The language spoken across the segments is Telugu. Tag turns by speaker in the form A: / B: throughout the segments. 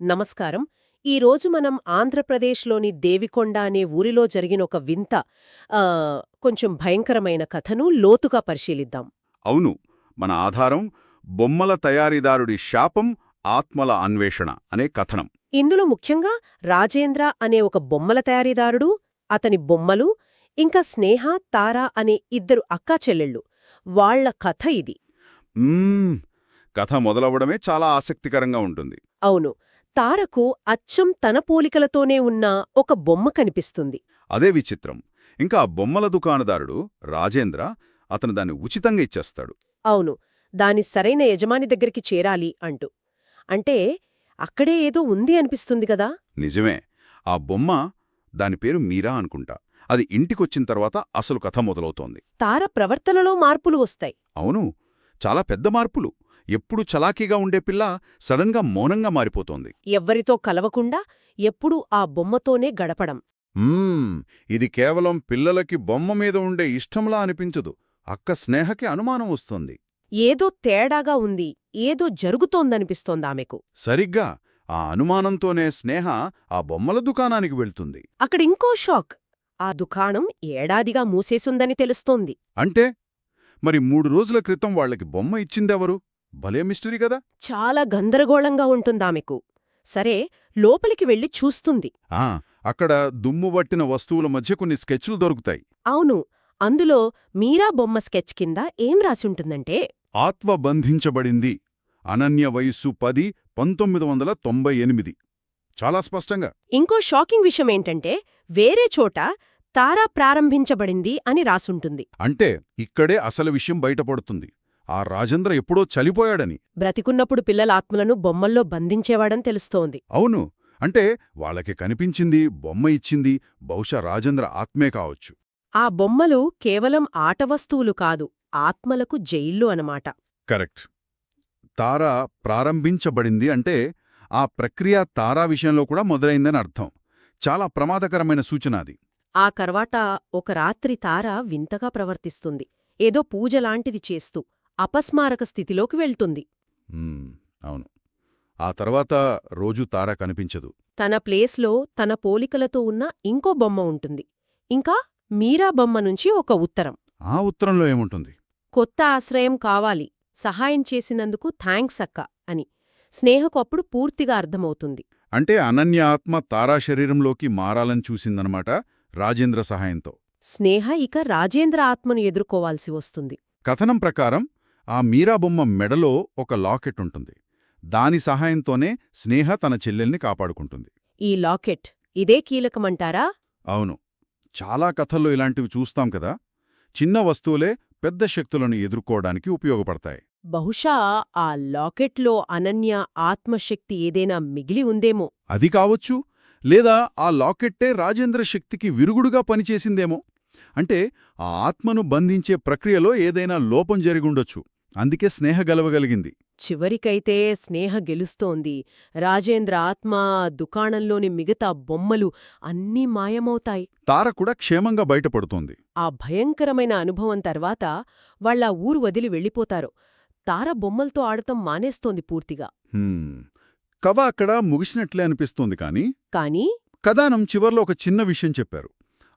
A: నమస్కారం. ఈరోజు మనం ఆంధ్రప్రదేశ్లోని దేవికొండ అనే ఊరిలో జరిగిన ఒక వింత కొంచెం భయంకరమైన కథను లోతుగా పరిశీలిద్దాం.
B: అవును, మన ఆధారం బొమ్మల తయారీదారుడి శాపం, ఆత్మల అన్వేషణ అనే కథనం.
A: ఇందులో ముఖ్యంగా రాజేంద్ర అనే ఒక బొమ్మల తయారీదారుడు, అతని బొమ్మలు, ఇంకా స్నేహ, తార అనే ఇద్దరు అక్కాచెల్లెళ్ళు, వాళ్ల కథ ఇది.
B: కథ మొదలవడమే చాలా ఆసక్తికరంగా ఉంటుంది.
A: అవును. తారకు అచ్చం తన పోలికలతోనే ఉన్న ఒక బొమ్మ కనిపిస్తుంది.
B: అదే విచిత్రం. ఇంకా ఆ బొమ్మల దుకాణదారుడు రాజేంద్ర అతను దాన్ని ఉచితంగా ఇచ్చేస్తాడు.
A: అవును, దాని సరైన యజమాని దగ్గరికి చేరాలి అంటూ. అంటే అక్కడే ఏదో ఉంది అనిపిస్తుంది కదా.
B: నిజమే. ఆ బొమ్మ, దాని పేరు మీరా అనుకుంటా, అది ఇంటికొచ్చిన తర్వాత అసలు కథ మొదలవుతోంది.
A: తార ప్రవర్తనలో మార్పులు వస్తాయి.
B: అవును, చాలా పెద్ద మార్పులు. ఎప్పుడు చలాకీగా ఉండే పిల్ల సడన్గా మౌనంగా మారిపోతోంది.
A: ఎవ్వరితో కలవకుండా ఎప్పుడూ ఆ బొమ్మతోనే గడపడం.
B: ఇది కేవలం పిల్లలకి బొమ్మ మీద ఉండే ఇష్టంలా అనిపించదు. అక్క స్నేహకి అనుమానం వస్తుంది.
A: ఏదో తేడాగా ఉంది, ఏదో జరుగుతోందనిపిస్తోందామెకు.
B: సరిగ్గా ఆ అనుమానంతోనే స్నేహ ఆ బొమ్మల దుకాణానికి వెళ్తుంది.
A: అక్కడింకో షాక్. ఆ దుకాణం ఏడాదిగా మూసేసుందని తెలుస్తోంది.
B: అంటే మరి 3 రోజుల క్రితం వాళ్లకి బొమ్మ ఇచ్చిందెవరు? భలే మిస్టరీ కదా.
A: చాలా గందరగోళంగా ఉంటుందామెకు. సరే, లోపలికి వెళ్లి చూస్తుంది.
B: అక్కడ దుమ్ముబట్టిన వస్తువుల మధ్య కొన్ని స్కెచ్లు దొరుకుతాయి.
A: అవును, అందులో మీరా బొమ్మ స్కెచ్ కింద ఏం రాసుంటుందంటే,
B: ఆత్మ బంధించబడింది, అనన్య వయస్సు 10, 1998. చాలా స్పష్టంగా.
A: ఇంకో షాకింగ్ విషయమేంటంటే, వేరే చోట తారా ప్రారంభించబడింది అని రాసుంటుంది.
B: అంటే ఇక్కడే అసలు విషయం బయటపడుతుంది. ఆ రాజేంద్ర ఎప్పుడో చలిపోయాడని.
A: బ్రతికున్నప్పుడు పిల్లల ఆత్మలను బొమ్మల్లో బంధించేవాడని తెలుస్తోంది.
B: అవును, అంటే వాళ్ళకి కనిపించింది, బొమ్మ ఇచ్చింది బహుశా రాజేంద్ర ఆత్మే కావచ్చు.
A: ఆ బొమ్మలు కేవలం ఆట వస్తువులు కాదు, ఆత్మలకు జైళ్ళు అనమాట.
B: కరెక్ట్. తారా ప్రారంభించబడింది అంటే ఆ ప్రక్రియ తారా విషయంలో కూడా మొదలైందని అర్థం. చాలా ప్రమాదకరమైన సూచన అది.
A: ఆ తర్వాత ఒక రాత్రి తార వింతగా ప్రవర్తిస్తుంది. ఏదో పూజలాంటిది చేస్తూ అపస్మారక స్థితిలోకి వెళ్తుంది.
B: అవును. ఆ తర్వాత రోజూ తార కనిపించదు.
A: తన ప్లేస్లో తన పోలికలతో ఉన్న ఇంకో బొమ్మ ఉంటుంది. ఇంకా మీరా బొమ్మ నుంచి ఒక ఉత్తరం.
B: ఆ ఉత్తరంలో ఏముంటుంది?
A: కొత్త ఆశ్రయం కావాలి, సహాయం చేసినందుకు థాంక్స్ అక్క అని. స్నేహకు అప్పుడు పూర్తిగా అర్థమవుతుంది.
B: అంటే అనన్య ఆత్మ తారా శరీరంలోకి మారాలని చూసిందనమాట రాజేంద్ర సహాయంతో.
A: స్నేహ ఇక రాజేంద్ర ఆత్మను ఎదుర్కోవాల్సి వస్తుంది.
B: కథనం ప్రకారం ఆ మీరా బొమ్మ మెడలో ఒక లాకెట్ ఉంటుంది. దాని సహాయంతోనే స్నేహ తన చెల్లెల్ని కాపాడుకుంటుంది.
A: ఈ లాకెట్ ఇదే కీలకమంటారా?
B: అవును. చాలా కథల్లో ఇలాంటివి చూస్తాం కదా. చిన్న వస్తువులే పెద్ద శక్తులను ఎదుర్కోవడానికి ఉపయోగపడతాయి.
A: బహుశా ఆ లాకెట్లో అనన్య ఆత్మశక్తి ఏదైనా మిగిలి ఉందేమో.
B: అది కావచ్చు, లేదా ఆ లాకెట్టే రాజేంద్ర శక్తికి విరుగుడుగా పనిచేసిందేమో. అంటే ఆ ఆత్మను బంధించే ప్రక్రియలో ఏదైనా లోపం జరిగుండొచ్చు. అందుకే స్నేహ గెలవగలిగింది.
A: చివరికైతే స్నేహ గెలుస్తోంది. రాజేంద్ర ఆత్మ, దుకాణంలోని మిగతా బొమ్మలు అన్నీ మాయమవుతాయి.
B: తార కూడా క్షేమంగా బయటపడుతోంది.
A: ఆ భయంకరమైన అనుభవం తర్వాత వాళ్ళ ఊరు వదిలి వెళ్ళిపోతారు. తార బొమ్మలతో ఆడటం మానేస్తోంది పూర్తిగా.
B: కథ అక్కడ ముగిసినట్లే అనిపిస్తోంది.
A: కానీ
B: కథానం చివర్లో ఒక చిన్న విషయం చెప్పారు.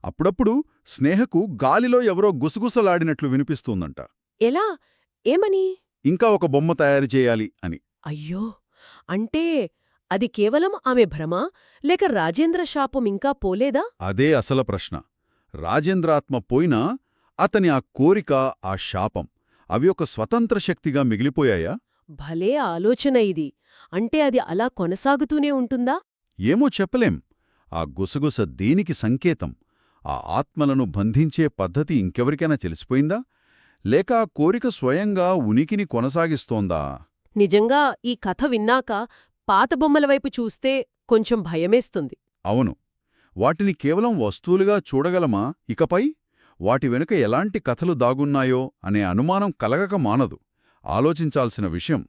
B: అప్పుడప్పుడు స్నేహకు గాలిలో ఎవరో గుసగుసలాడినట్లు వినిపిస్తోందంట.
A: ఎలా? ఏమని?
B: ఇంకా ఒక బొమ్మ తయారు చేయాలి అని.
A: అయ్యో! అంటే అది కేవలం ఆమె భ్రమా, లేక రాజేంద్ర శాపం ఇంకా పోలేదా?
B: అదే అసల ప్రశ్న. రాజేంద్రాత్మ పోయినా అతని ఆ కోరిక, ఆ శాపం అవి ఒక స్వతంత్ర శక్తిగా మిగిలిపోయాయా?
A: భలే ఆలోచన ఇది. అంటే అది అలా కొనసాగుతూనే ఉంటుందా?
B: ఏమో చెప్పలేం. ఆ గుసగుస దేనికి సంకేతం? ఆ ఆత్మలను బంధించే పద్ధతి ఇంకెవరికైనా తెలిసిపోయిందా? లేక ఆ కోరిక స్వయంగా ఉనికిని కొనసాగిస్తోందా?
A: నిజంగా ఈ కథ విన్నాక పాత బొమ్మల వైపు చూస్తే కొంచెం భయమేస్తుంది.
B: అవును. వాటిని కేవలం వస్తువులుగా చూడగలమా ఇకపై? వాటి వెనుక ఎలాంటి కథలు దాగున్నాయో అనే అనుమానం కలగక మానదు. ఆలోచించాల్సిన విషయం.